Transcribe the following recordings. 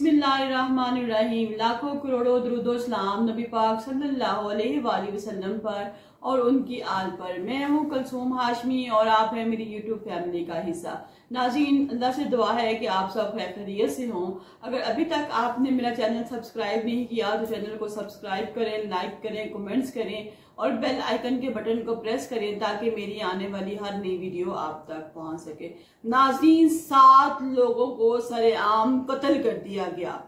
बिस्मिल्लाहिर्रहमानिर्रहीम। लाखों करोड़ों दुरूदो सलाम नबी पाक सल्लल्लाहु अलैहि वसल्लम पर और उनकी आल पर। मैं हूँ कुलसूम हाशमी और आप हैं मेरी यूट्यूब फैमिली का हिस्सा। नाज़रीन, अल्लाह से दुआ है कि आप सब खैरियत से हों। अगर अभी तक आपने मेरा चैनल सब्सक्राइब नहीं किया तो चैनल को सब्सक्राइब करें, लाइक करें, कमेंट्स करें और बेल आइकन के बटन को प्रेस करें ताकि मेरी आने वाली हर नई वीडियो आप तक पहुंच सके। नाज़रीन, 7 लोगों को सरेआम कत्ल कर दिया गया।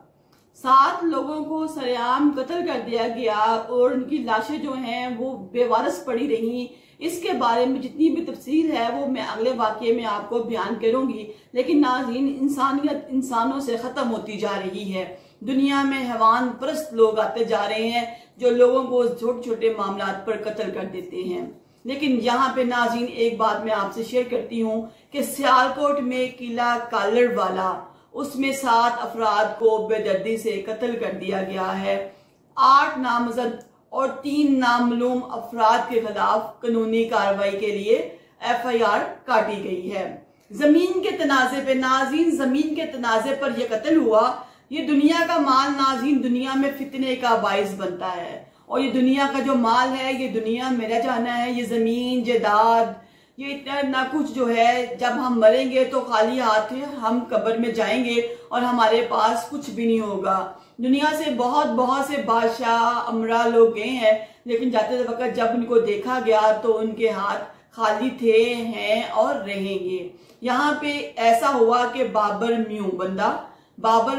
7 लोगों को सरेआम कत्ल कर दिया गया और उनकी लाशें जो हैं वो बेवारस पड़ी रही। इसके बारे में जितनी भी तफसील है वो मैं अगले वाक़ये में आपको बयान करूंगी। लेकिन नाज़रीन, इंसानियत इंसानों से खत्म होती जा रही है। दुनिया में हैवान परस्त लोग आते जा रहे हैं जो लोगों को छोटे छोटे मामलात पर कत्ल कर देते हैं। लेकिन यहाँ पे नाज़रीन एक बात मैं आपसे शेयर करती हूँ कि सियालकोट में किला कालड़ वाला उसमें 7 अफराद को बेदर्दी से कत्ल कर दिया गया है। 8 नामजद और 3 नामालूम अफराद के खिलाफ कानूनी कार्रवाई के लिए FIR काटी गई है। जमीन के तनाजे पे नाज़रीन, जमीन के तनाजे पर यह कत्ल हुआ। ये दुनिया का माल नाज़रीन दुनिया में फितने का बाइस बनता है और ये दुनिया का जो माल है ये दुनिया में रह जाना है। ये जमीन जायदाद ये इतना कुछ जो है, जब हम मरेंगे तो खाली हाथ हम कब्र में जाएंगे और हमारे पास कुछ भी नहीं होगा। दुनिया से बहुत से बादशाह अमरा लोग गए हैं, लेकिन जाते वक्त जब उनको देखा गया तो उनके हाथ खाली थे, हैं और रहेंगे। यहाँ पे ऐसा हुआ कि बाबर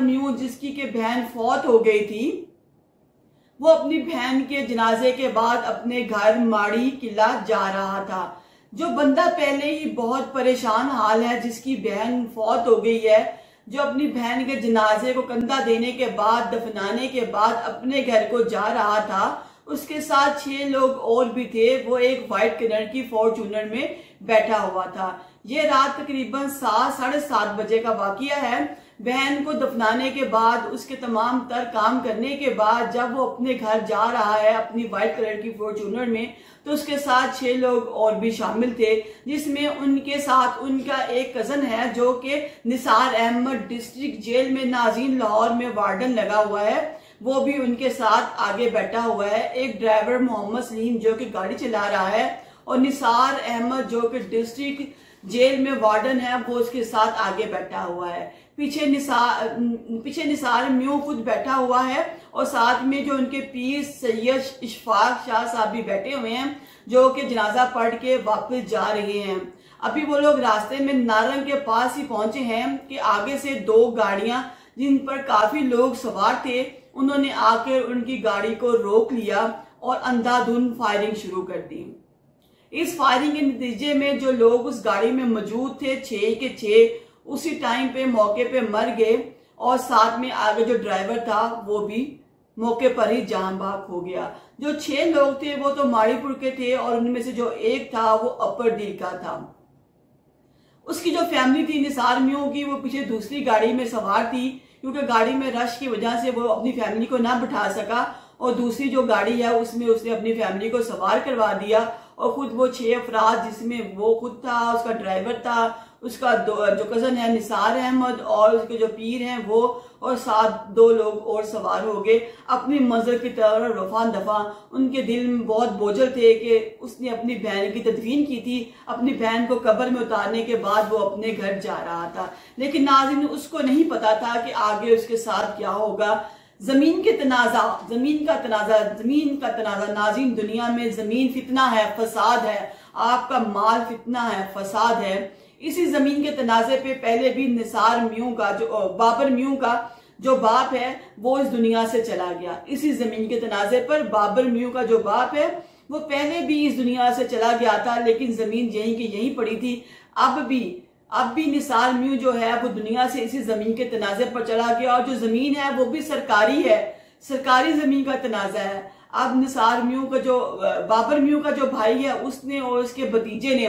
म्यू जिसकी के बहन फौत हो गई थी, वो अपनी बहन के जनाजे के बाद अपने घर माड़ी किला जा रहा था। जो बंदा पहले ही बहुत परेशान हाल है, जिसकी बहन फौत हो गई है, जो अपनी बहन के जनाजे को कंधा देने के बाद दफनाने के बाद अपने घर को जा रहा था, उसके साथ 6 लोग और भी थे। वो एक व्हाइट कलर की फॉर्च्यूनर में बैठा हुआ था। ये रात तकरीबन 7 साढ़े 7 बजे का वाकया है। बहन को दफनाने के बाद उसके तमाम तर काम करने के बाद जब वो अपने घर जा रहा है अपनी व्हाइट कलर की फॉर्च्यूनर में, तो उसके साथ 6 लोग और भी शामिल थे, जिसमें उनके साथ उनका एक कजन है जो कि निसार अहमद डिस्ट्रिक्ट जेल में नाज़रीन लाहौर में वार्डन लगा हुआ है, वो भी उनके साथ आगे बैठा हुआ है। एक ड्राइवर मोहम्मद सलीम जो कि गाड़ी चला रहा है और निसार अहमद जो कि डिस्ट्रिक्ट जेल में वार्डन है वो उसके साथ आगे बैठा हुआ है। पीछे निसार म्यू खुद बैठा हुआ है और साथ में जो उनके पीर सैयद इशफाक शाह साहब भी बैठे हुए हैं जो कि जनाजा पढ़ के वापस जा रहे हैं। अभी वो लोग रास्ते में नारंग के पास ही पहुंचे हैं कि आगे से 2 गाड़ियां जिन पर काफी लोग सवार थे, उन्होंने आकर उनकी गाड़ी को रोक लिया और अंधाधुंध फायरिंग शुरू कर दी। इस फायरिंग के नतीजे में जो लोग उस गाड़ी में मौजूद थे 6 के 6 उसी टाइम पे मौके पे मर गए और साथ में आगे जो ड्राइवर था वो भी मौके पर ही जान बाग हो गया। जो 6 लोग थे वो तो माड़ीपुर के थे और उनमें से जो एक था वो अपर डी का था। उसकी जो फैमिली थी निसार म्यू की, वो पीछे दूसरी गाड़ी में सवार थी क्योंकि गाड़ी में रश की वजह से वो अपनी फैमिली को ना बिठा सका और दूसरी जो गाड़ी है उसमें उसने अपनी फैमिली को सवार करवा दिया और खुद वो 6 अफराद जिसमें वो खुद था, उसका ड्राइवर था, उसका जो कजन है निसार अहमद और उसके जो पीर हैं वो और साथ 2 लोग और सवार हो गए अपनी मंजिल की तरफ रफा दफा। उनके दिल में बहुत बोझल थे कि उसने अपनी बहन की तदफीन की थी, अपनी बहन को कब्र में उतारने के बाद वो अपने घर जा रहा था। लेकिन नाज़रीन उसको नहीं पता था कि आगे उसके साथ क्या होगा। जमीन का तनाजा नाज़रीन, दुनिया में जमीन फितना है, फसाद है, आपका माल फितना है, फसाद है। इसी जमीन के तनाजे पे पहले भी निसार म्यू का बाबर म्यू का जो बाप है वो इस दुनिया से चला गया। इसी जमीन के तनाजे पर बाबर म्यू का जो बाप है वो पहले भी इस दुनिया से चला गया था, लेकिन जमीन यहीं की यहीं पड़ी थी। अब भी निसार म्यू जो है वो दुनिया से इसी जमीन के तनाजे पर चला गया और जो जमीन है वो भी सरकारी है, सरकारी जमीन का तनाजा है। अब निसार म्यू का जो बाबर म्यू का जो भाई है उसने और उसके भतीजे ने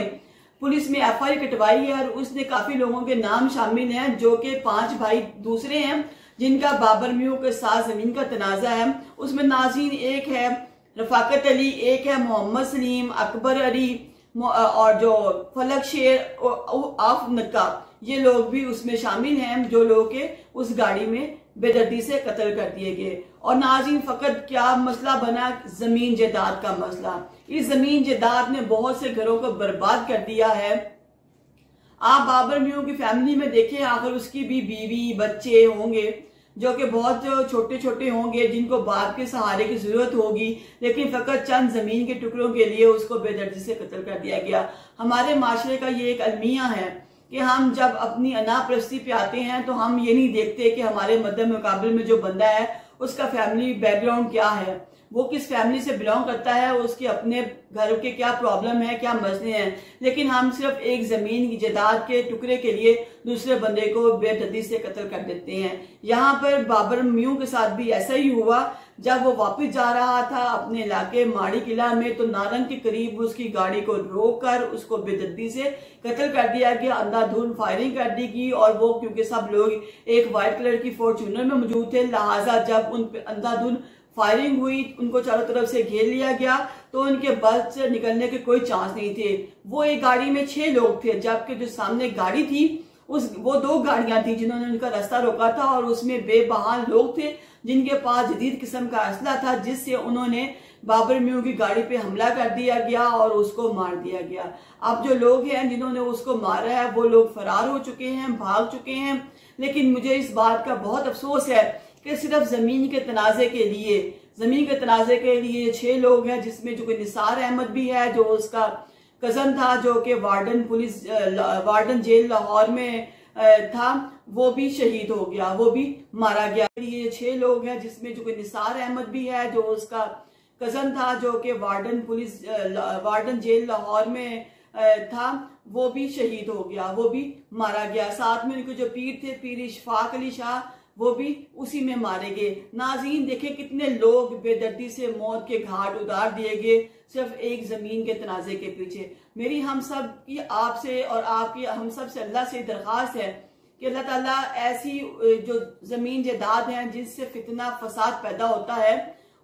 पुलिस में FIR कटवाई है और उसने काफी लोगों के नाम शामिल हैं जो कि 5 भाई दूसरे हैं जिनका बाबर म्यू के साथ जमीन का तनाजा है। उसमें नाज़रीन एक है रफाकत अली, एक है मोहम्मद सलीम, अकबर अली और जो फलक शेर आफ नक्का, ये लोग भी उसमें शामिल हैं जो लोग के उस गाड़ी में बेदर्दी से कत्ल कर दिए गए। और नाज़रीन, फकत क्या मसला बना जमीन जायदाद का मसला। इस जमीन जायदाद ने बहुत से घरों को बर्बाद कर दिया है। आप बाबर मियां की फैमिली में देखें, आखिर उसकी भी बीवी बच्चे होंगे जो कि बहुत छोटे छोटे होंगे, जिनको बाप के सहारे की जरूरत होगी, लेकिन फकत चंद जमीन के टुकड़ों के लिए उसको बेदर्दी से कत्ल कर दिया गया। हमारे माशरे का ये एक अलमिया है कि हम जब अपनी अनापरस्ती पे आते हैं तो हम ये नहीं देखते कि हमारे मद्दे मुकाबले में जो बंदा है उसका फैमिली बैकग्राउंड क्या है, वो किस फैमिली से बिलोंग करता है, उसके अपने घर के क्या प्रॉब्लम है, क्या मसले हैं। लेकिन हम सिर्फ एक जमीन की जायदाद के टुकड़े के लिए दूसरे बंदे को बेदर्दी से कत्ल कर देते हैं। यहाँ पर बाबर मियां के साथ भी ऐसा ही हुआ। जब वो वापस जा रहा था अपने इलाके माड़ी किला में, तो नारंग के करीब उसकी गाड़ी को रोककर उसको बेदर्दी से कत्ल कर दिया गया। अंधाधुंध फायरिंग कर दी गई और वो क्योंकि सब लोग एक व्हाइट कलर की फॉर्च्यूनर में मौजूद थे, लिहाजा जब उन पे अंधाधुंध फायरिंग हुई, उनको चारों तरफ से घेर लिया गया, तो उनके बस से निकलने के कोई चांस नहीं थे। वो एक गाड़ी में 6 लोग थे, जबकि जो सामने गाड़ी थी वो 2 गाड़ियां थी जिन्होंने उनका रास्ता रोका था, और उसमें बेबहाल लोग थे जिनके पास जदीद किस्म का असला था, जिससे उन्होंने बाबर मियां की गाड़ी पे हमला कर दिया गया और उसको मार दिया गया। अब जो लोग हैं जिन्होंने उसको मारा है वो लोग फरार हो चुके हैं, भाग चुके हैं। लेकिन मुझे इस बात का बहुत अफसोस है कि सिर्फ जमीन के तनाजे के लिए 6 लोग हैं, जिसमें जो निसार अहमद भी है, जो उसका कजन था, जो कि वार्डन जेल लाहौर में था, वो भी शहीद हो गया, वो भी मारा गया। ये 6 लोग हैं, जिसमें जो निसार अहमद भी है, जो उसका कजन था, जो कि वार्डन जेल लाहौर में था, वो भी शहीद हो गया, वो भी मारा गया। साथ में उनके जो पीर थे, पीर इशफाक अली शाह, वो भी उसी में मारे गए। नाज़रीन, देखें कितने लोग बेदर्दी से मौत के घाट उतार दिए गए सिर्फ एक जमीन के तनाजे के पीछे। मेरी हम सब की आपसे और आपकी हम सब से अल्लाह से दरख्वास्त है कि अल्लाह ताला ऐसी जो जमीन जायदाद हैं जिससे फितना फसाद पैदा होता है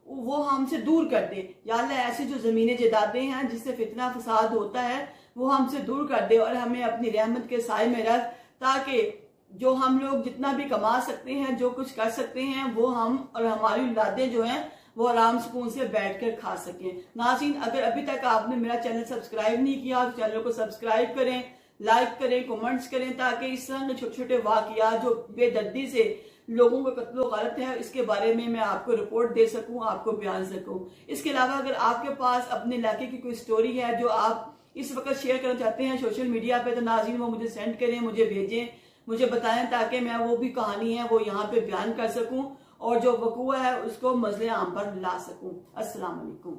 वो हमसे दूर कर दे। या अल्लाह ऐसी जो जमीनें जायदादें हैं जिससे फितना फसाद होता है वो हमसे दूर कर दे और हमें अपनी रहमत के साए में रख, ताकि जो हम लोग जितना भी कमा सकते हैं, जो कुछ कर सकते हैं, वो हम और हमारी औलादें जो हैं वो आराम सुकून से बैठकर खा सकें। नाज़रीन, अगर अभी तक आपने मेरा चैनल सब्सक्राइब नहीं किया तो चैनल को सब्सक्राइब करें, लाइक करें, कमेंट्स करें, ताकि इस तरह के छोटे छोटे वाकयात जो बेदर्दी से लोगों का कत्ल गलत है इसके बारे में मैं आपको रिपोर्ट दे सकूं, आपको बयान सकूं। इसके अलावा अगर आपके पास अपने इलाके की कोई स्टोरी है जो आप इस वक्त शेयर करना चाहते हैं सोशल मीडिया पे, तो नाज़रीन वो मुझे सेंड करें, मुझे भेजें, मुझे बताएं, ताकि मैं वो भी कहानी है वो यहाँ पे बयान कर सकूं और जो वकूआ है उसको मज़ले आम पर ला सकूं। अस्सलाम वालेकुम।